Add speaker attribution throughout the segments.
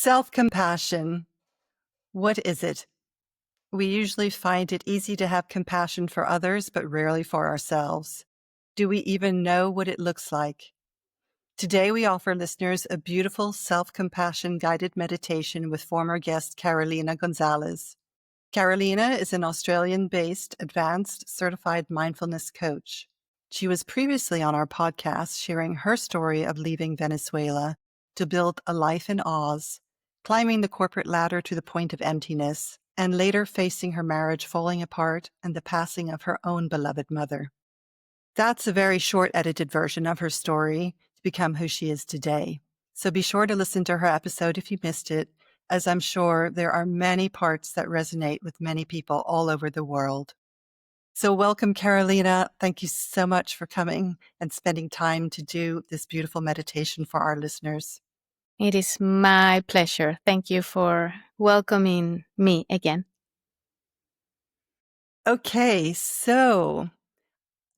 Speaker 1: Self-compassion. What is it? We usually find it easy to have compassion for others, but rarely for ourselves. Do we even know what it looks like? Today, we offer listeners a beautiful self-compassion guided meditation with former guest Carolina Gonzalez. Carolina is an Australian-based advanced certified mindfulness coach. She was previously on our podcast sharing her story of leaving Venezuela to build a life in Oz, climbing the corporate ladder to the point of emptiness, and later facing her marriage falling apart and the passing of her own beloved mother. That's a very short edited version of her story to become who she is today. So be sure to listen to her episode if you missed it, as I'm sure there are many parts that resonate with many people all over the world. So welcome, Carolina. Thank you so much for coming and spending time to do this beautiful meditation for our listeners.
Speaker 2: It is my pleasure. Thank you for welcoming me again.
Speaker 1: Okay, so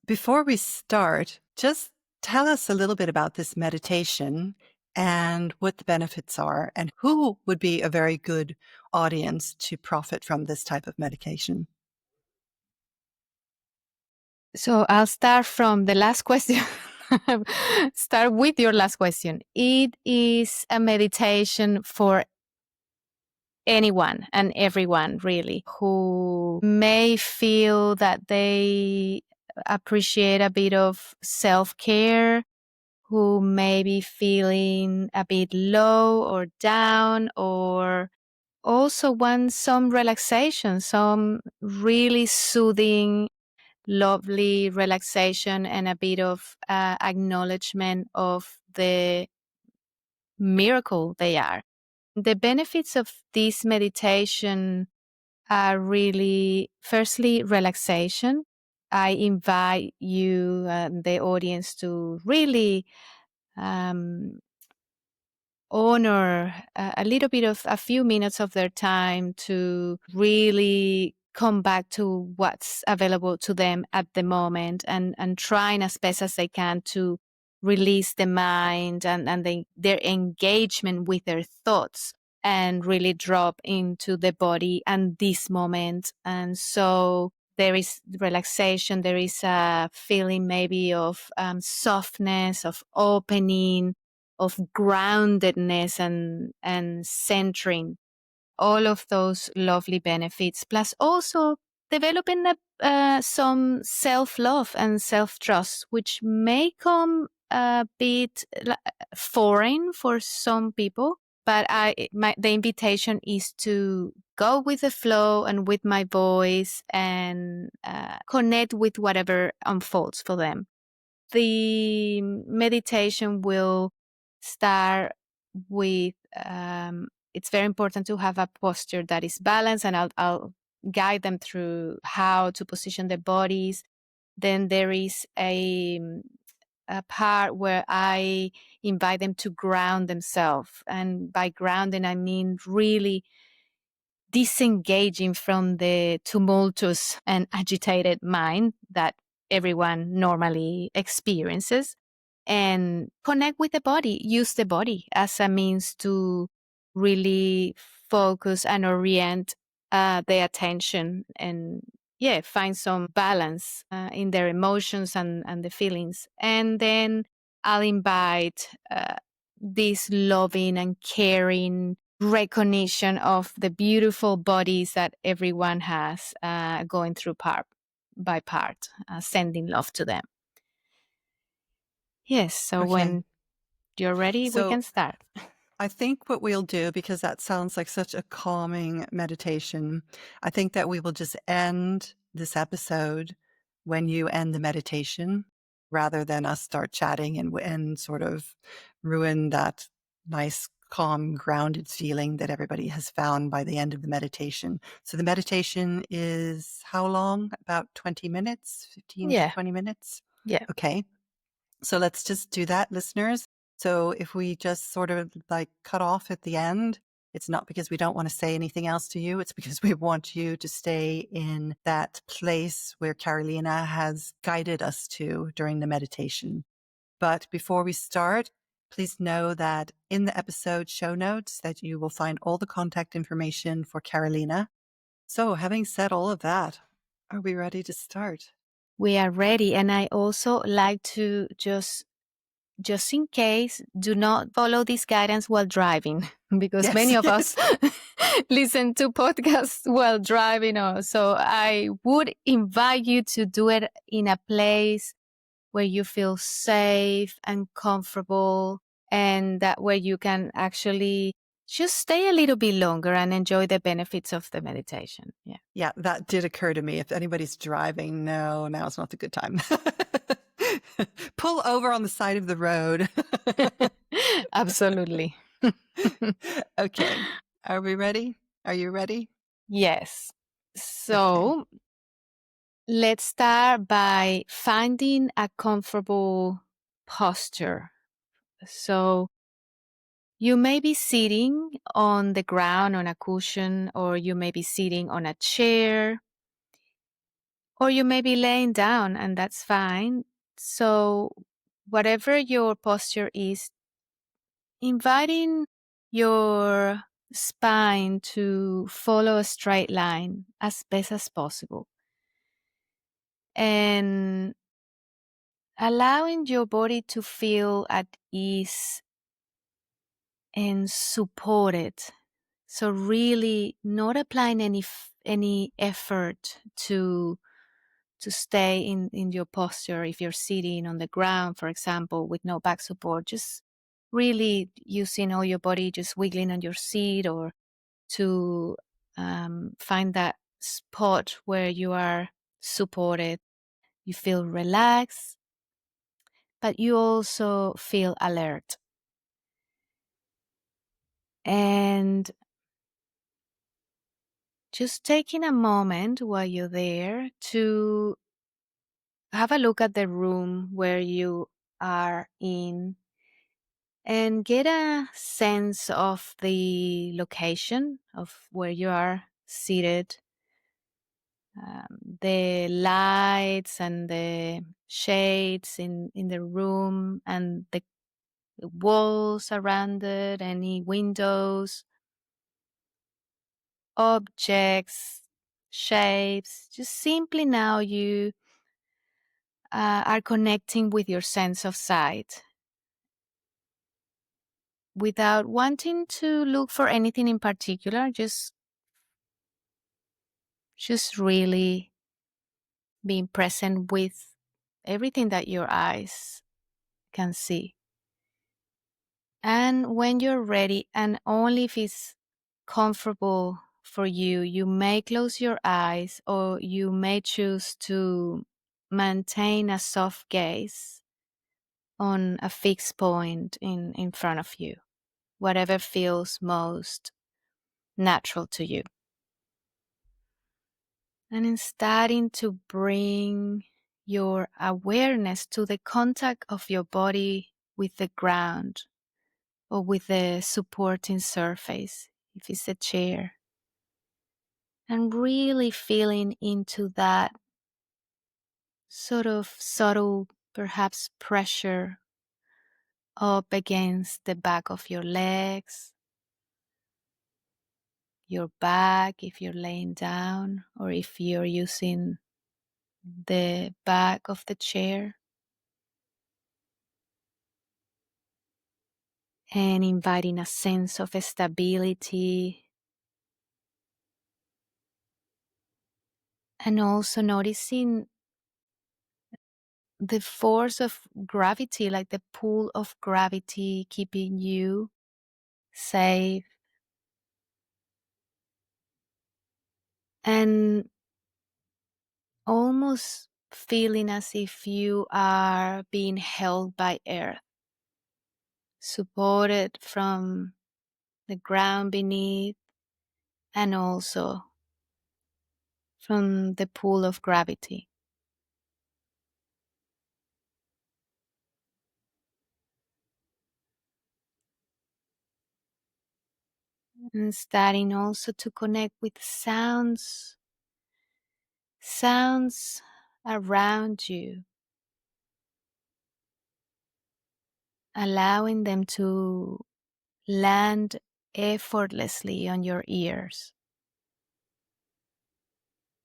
Speaker 1: before we start, just tell us a little bit about this meditation and what the benefits are and who would be a very good audience to profit from this type of medication.
Speaker 2: So I'll start from the last question. Start with your last question. It is a meditation for anyone and everyone, really, who may feel that they appreciate a bit of self-care, who may be feeling a bit low or down, or also want some relaxation, some really soothing, lovely relaxation, and a bit of acknowledgement of the miracle they are. The benefits of this meditation are really, firstly, relaxation. I invite you, the audience, to really honor a little bit of a few minutes of their time to really come back to what's available to them at the moment, and trying as best as they can to release the mind and their engagement with their thoughts, and really drop into the body and this moment. And so there is relaxation, there is a feeling maybe of softness, of opening, of groundedness and centering, all of those lovely benefits, plus also developing some self-love and self-trust, which may come a bit foreign for some people. But the invitation is to go with the flow and with my voice and connect with whatever unfolds for them. The meditation will start with, it's very important to have a posture that is balanced, and I'll guide them through how to position their bodies. Then there is a part where I invite them to ground themselves. And by grounding, I mean really disengaging from the tumultuous and agitated mind that everyone normally experiences, and connect with the body, use the body as a means to really focus and orient their attention, and find some balance in their emotions and the feelings. And then I'll invite this loving and caring recognition of the beautiful bodies that everyone has, going through part by part, sending love to them. Yes, so
Speaker 1: Okay.
Speaker 2: when you're ready, we can start.
Speaker 1: I think what we'll do, because that sounds like such a calming meditation, I think that we will just end this episode when you end the meditation, rather than us start chatting and sort of ruin that nice, calm, grounded feeling that everybody has found by the end of the meditation. So the meditation is how long? About 20 minutes, 15 to 20 minutes?
Speaker 2: Yeah.
Speaker 1: Okay. So let's just do that, listeners. So if we just sort of like cut off at the end, it's not because we don't want to say anything else to you. It's because we want you to stay in that place where Carolina has guided us to during the meditation. But before we start, Please know that in the episode show notes that you will find all the contact information for Carolina. So, having said all of that, are we ready to start?
Speaker 2: We are ready. And I also like to just in case, do not follow this guidance while driving because many
Speaker 1: Yes,
Speaker 2: of us
Speaker 1: yes.
Speaker 2: listen to podcasts while driving. So I would invite you to do it in a place where you feel safe and comfortable, and that where you can actually just stay a little bit longer and enjoy the benefits of the meditation. Yeah.
Speaker 1: Yeah, that did occur to me. If anybody's driving, no, now is not the good time. Pull over on the side of the road.
Speaker 2: Absolutely.
Speaker 1: Okay. Are we ready? Are you ready?
Speaker 2: Yes.
Speaker 1: Okay.
Speaker 2: So let's start by finding a comfortable posture. So you may be sitting on the ground on a cushion, or you may be sitting on a chair, or you may be laying down, and that's fine. So, whatever your posture is, inviting your spine to follow a straight line as best as possible, and allowing your body to feel at ease and supported. So really not applying any effort to stay in your posture. If you're sitting on the ground, for example, with no back support, just really using all your body, just wiggling on your seat, or to find that spot where you are supported. You feel relaxed, but you also feel alert. And just taking a moment while you're there to have a look at the room where you are in and get a sense of the location of where you are seated, the lights and the shades in the room, and the walls around it, any windows, objects, shapes. Just simply now you are connecting with your sense of sight without wanting to look for anything in particular. Just really being present with everything that your eyes can see. And when you're ready, and only if it's comfortable for you, you may close your eyes, or you may choose to maintain a soft gaze on a fixed point in front of you, whatever feels most natural to you. And in starting to bring your awareness to the contact of your body with the ground or with the supporting surface, if it's a chair, and really feeling into that sort of subtle, perhaps pressure up against the back of your legs, your back if you're laying down, or if you're using the back of the chair. And inviting a sense of stability, and also noticing the force of gravity, like the pull of gravity keeping you safe, and almost feeling as if you are being held by earth, supported from the ground beneath, and also from the pull of gravity. And starting also to connect with sounds around you. allowing them to land effortlessly on your ears.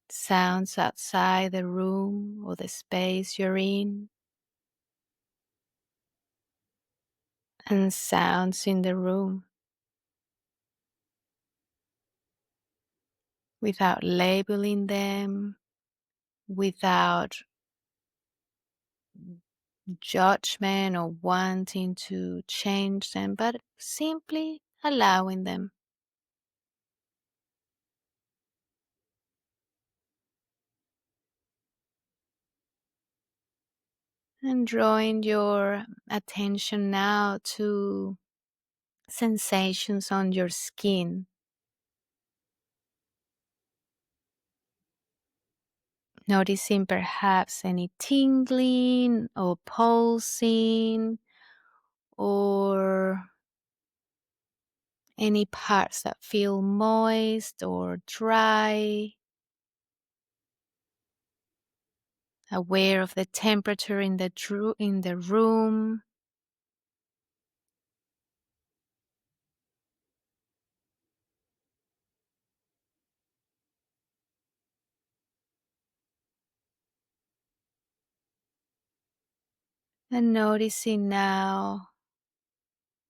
Speaker 2: Sounds outside the room or the space you're in, and sounds in the room without labeling them, without judgment or wanting to change them, but simply allowing them and drawing your attention now to sensations on your skin, noticing perhaps any tingling or pulsing or any parts that feel moist or dry, aware of the temperature in the room, and noticing now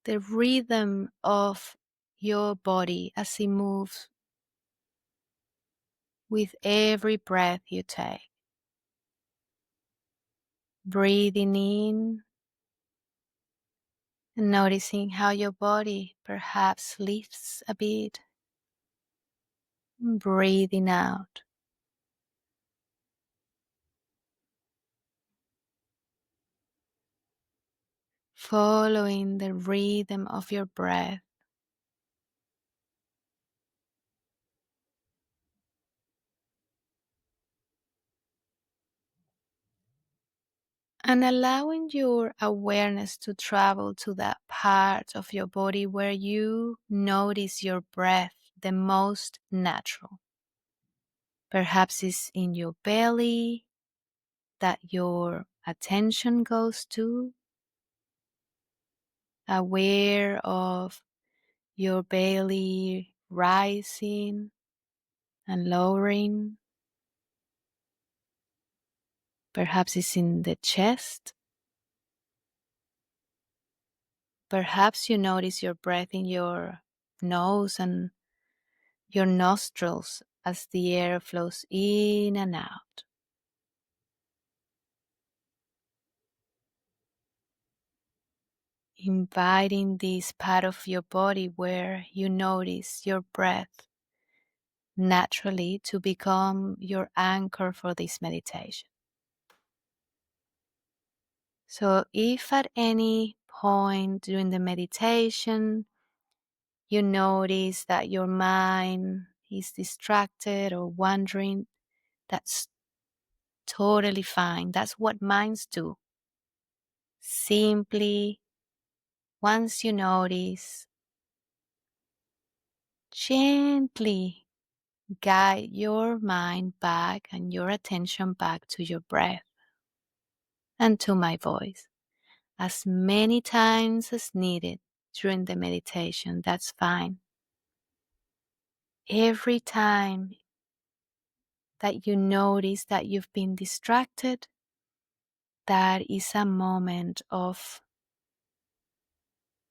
Speaker 2: the rhythm of your body as it moves with every breath you take. Breathing in and noticing how your body perhaps lifts a bit. Breathing out. Following the rhythm of your breath. And allowing your awareness to travel to that part of your body where you notice your breath the most natural. Perhaps it's in your belly that your attention goes to, aware of your belly rising and lowering. Perhaps it's in the chest. Perhaps you notice your breath in your nose and your nostrils as the air flows in and out. Inviting this part of your body where you notice your breath naturally to become your anchor for this meditation. So, if at any point during the meditation you notice that your mind is distracted or wandering, that's totally fine. That's what minds do. Simply, once you notice, gently guide your mind back and your attention back to your breath and to my voice as many times as needed during the meditation. That's fine. Every time that you notice that you've been distracted, that is a moment of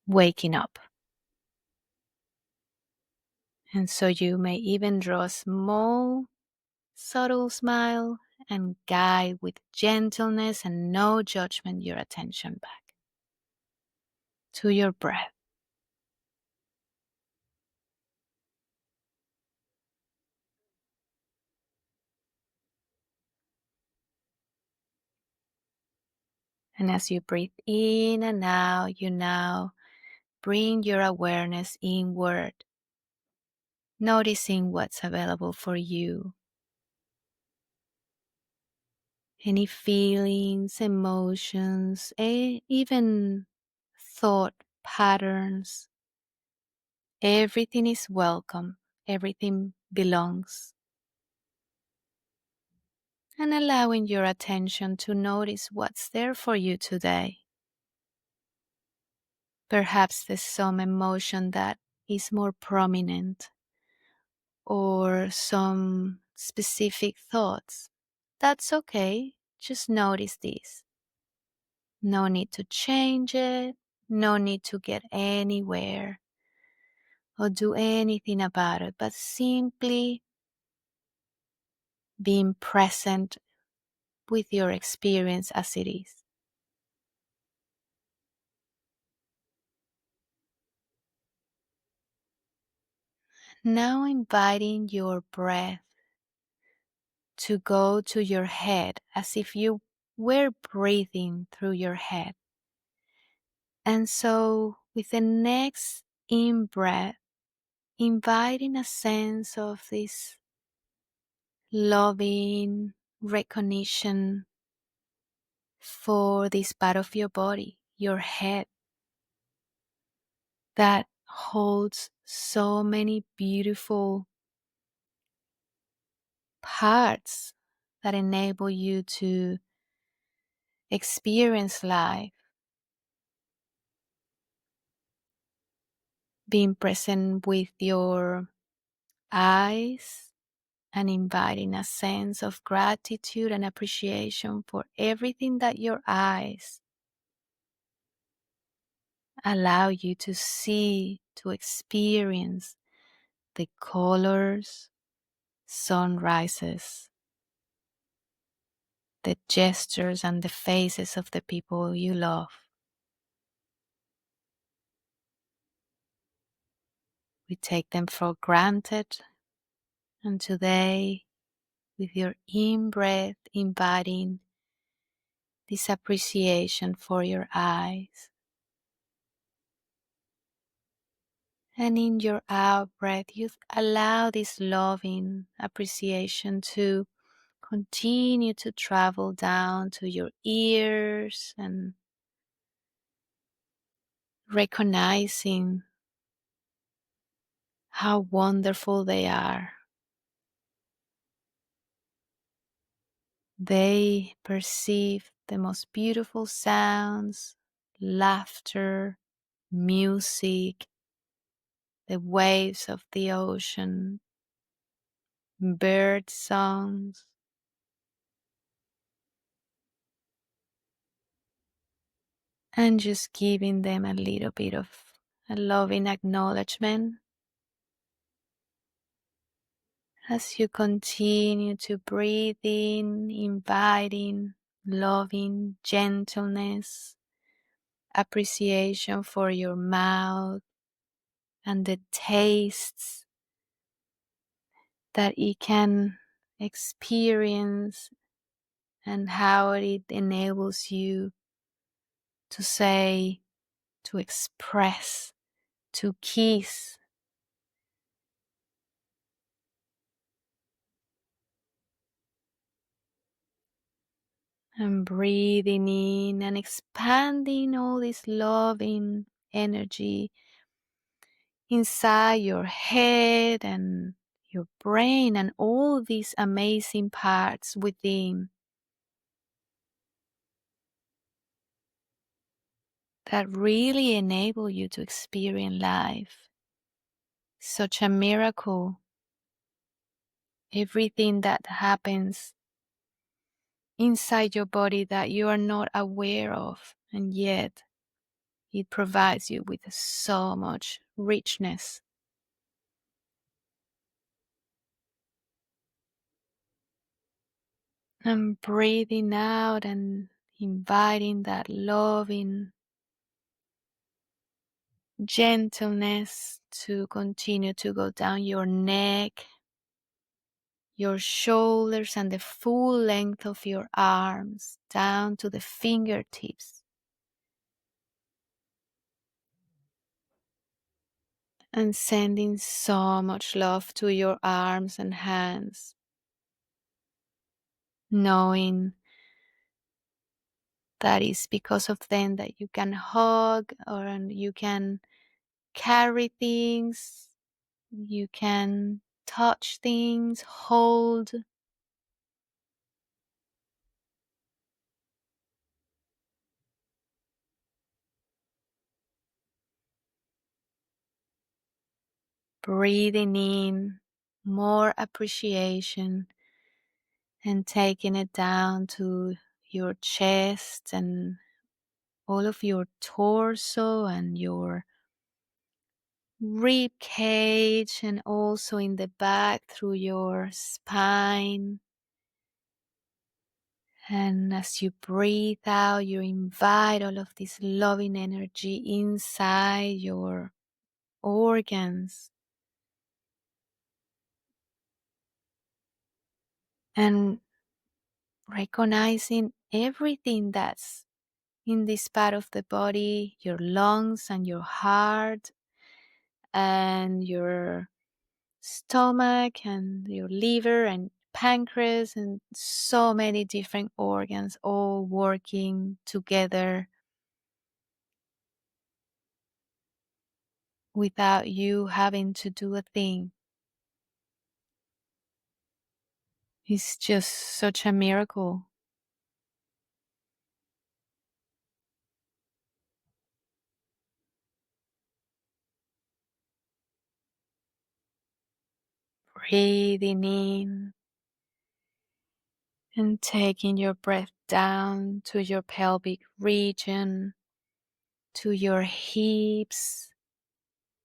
Speaker 2: waking up. And so you may even draw a small, subtle smile and guide with gentleness and no judgment your attention back to your breath. And as you breathe in and out, you now bring your awareness inward, noticing what's available for you. Any feelings, emotions, even thought patterns. Everything is welcome. Everything belongs. And allowing your attention to notice what's there for you today. Perhaps there's some emotion that is more prominent or some specific thoughts. That's okay. Just notice this. No need to change it. No need to get anywhere or do anything about it, but simply being present with your experience as it is. Now inviting your breath to go to your head as if you were breathing through your head. And so with the next in breath, inviting a sense of this loving recognition for this part of your body, your head, that holds so many beautiful parts that enable you to experience life, being present with your eyes and inviting a sense of gratitude and appreciation for everything that your eyes allow you to see, to experience the colors, sunrises, the gestures and the faces of the people you love. We take them for granted, and today, with your in breath, inviting this appreciation for your eyes, and in your out breath, you allow this loving appreciation to continue to travel down to your ears and recognizing how wonderful they are. They perceive the most beautiful sounds, laughter, music, the waves of the ocean, bird songs, and just giving them a little bit of a loving acknowledgement as you continue to breathe in, inviting loving gentleness, appreciation for your mouth and the tastes that it can experience and how it enables you to say, to express, to kiss. And breathing in and expanding all this loving energy inside your head and your brain and all these amazing parts within that really enable you to experience life. Such a miracle. Everything that happens inside your body that you are not aware of, and yet it provides you with so much richness. And breathing out and inviting that loving gentleness to continue to go down your neck, your shoulders, and the full length of your arms down to the fingertips. And sending so much love to your arms and hands, knowing that is because of them that you can hug or you can carry things, you can touch things, hold. Breathing in more appreciation and taking it down to your chest and all of your torso and your rib cage, and also in the back through your spine. And as you breathe out, you invite all of this loving energy inside your organs, and recognizing everything that's in this part of the body, your lungs and your heart and your stomach and your liver and pancreas and so many different organs all working together without you having to do a thing. It's just such a miracle. Breathing in and taking your breath down to your pelvic region, to your hips,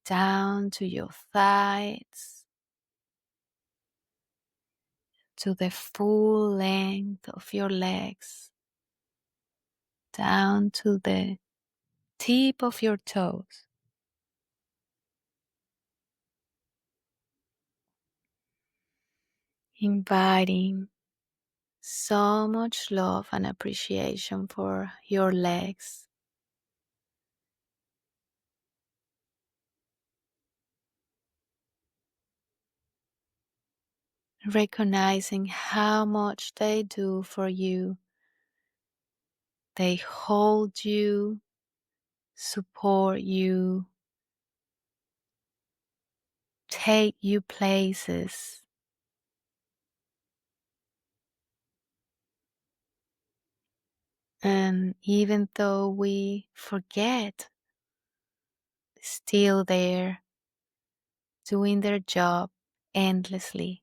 Speaker 2: down to your thighs, to the full length of your legs, down to the tip of your toes. Inviting so much love and appreciation for your legs. Recognizing how much they do for you. They hold you, support you, take you places. And even though we forget, still there, doing their job endlessly.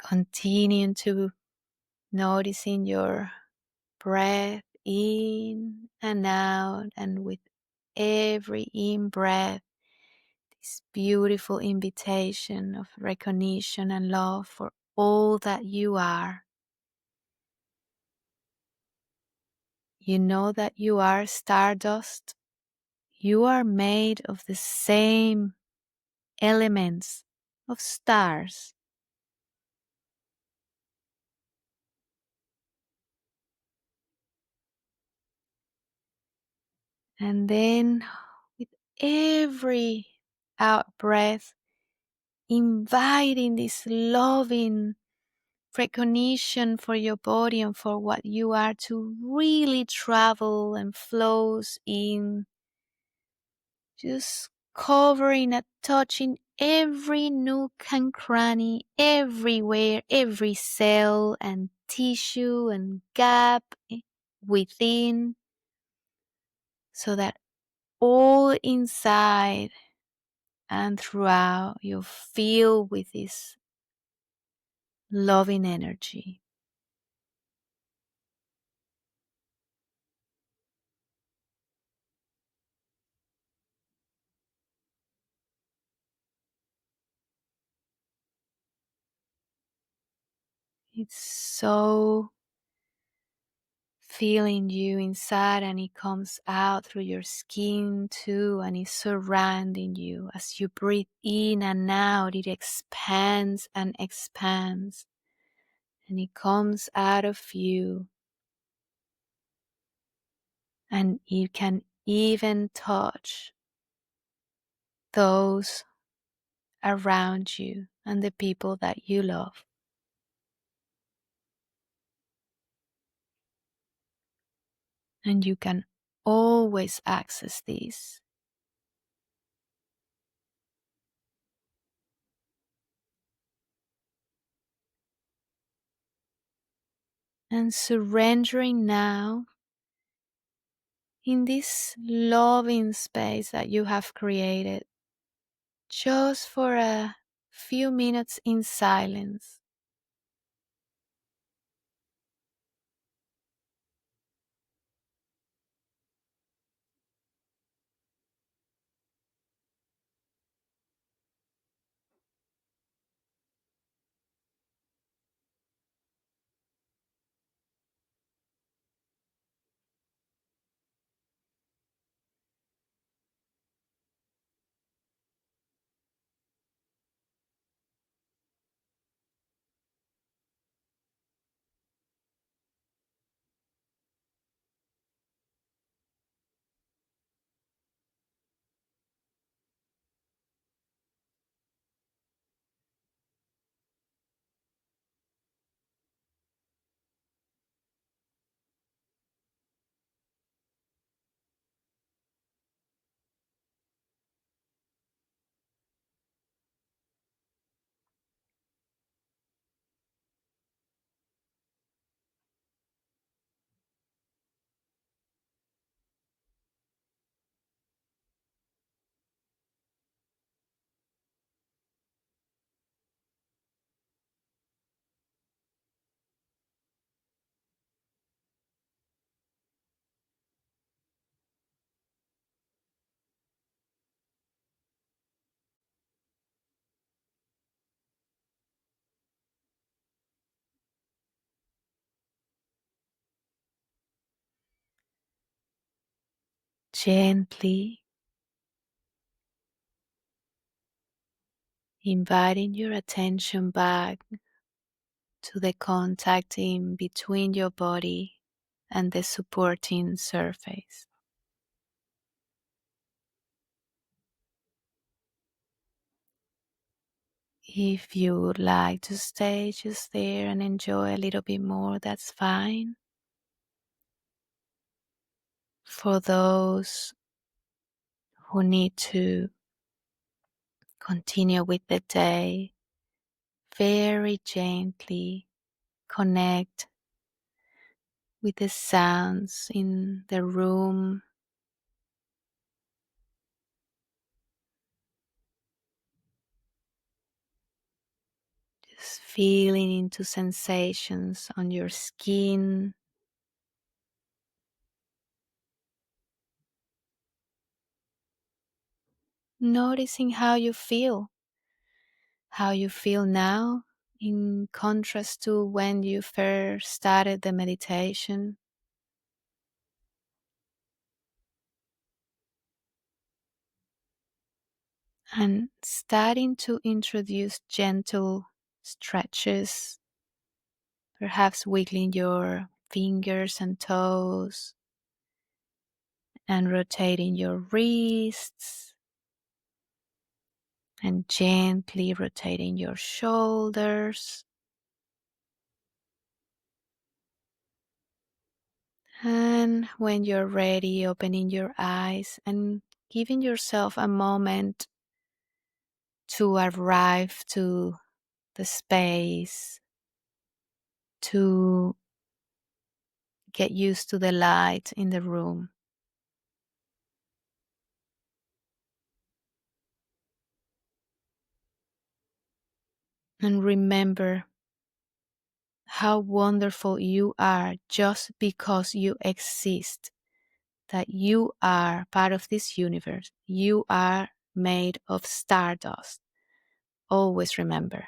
Speaker 2: Continuing to noticing your breath in and out, and with every in breath, this beautiful invitation of recognition and love for all that you are. You know that you are stardust. You are made of the same elements of stars. And then with every out breath, inviting this loving recognition for your body and for what you are to really travel and flows in, just covering and touching every nook and cranny, everywhere, every cell and tissue and gap within, so that all inside and throughout you feel with this loving energy. It's so feeling you inside, and it comes out through your skin too, and it's surrounding you. As you breathe in and out, it expands and expands, and it comes out of you, and you can even touch those around you and the people that you love. And you can always access these. and surrendering now in this loving space that you have created just for a few minutes in silence. Gently inviting your attention back to the contact in between your body and the supporting surface. If you would like to stay just there and enjoy a little bit more, that's fine. For those who need to continue with the day, very gently connect with the sounds in the room, just feeling into sensations on your skin, noticing how you feel now in contrast to when you first started the meditation. And starting to introduce gentle stretches, perhaps wiggling your fingers and toes and rotating your wrists and gently rotating your shoulders. And when you're ready, opening your eyes and giving yourself a moment to arrive to the space, to get used to the light in the room. And remember how wonderful you are just because you exist, that you are part of this universe. You are made of stardust. Always remember.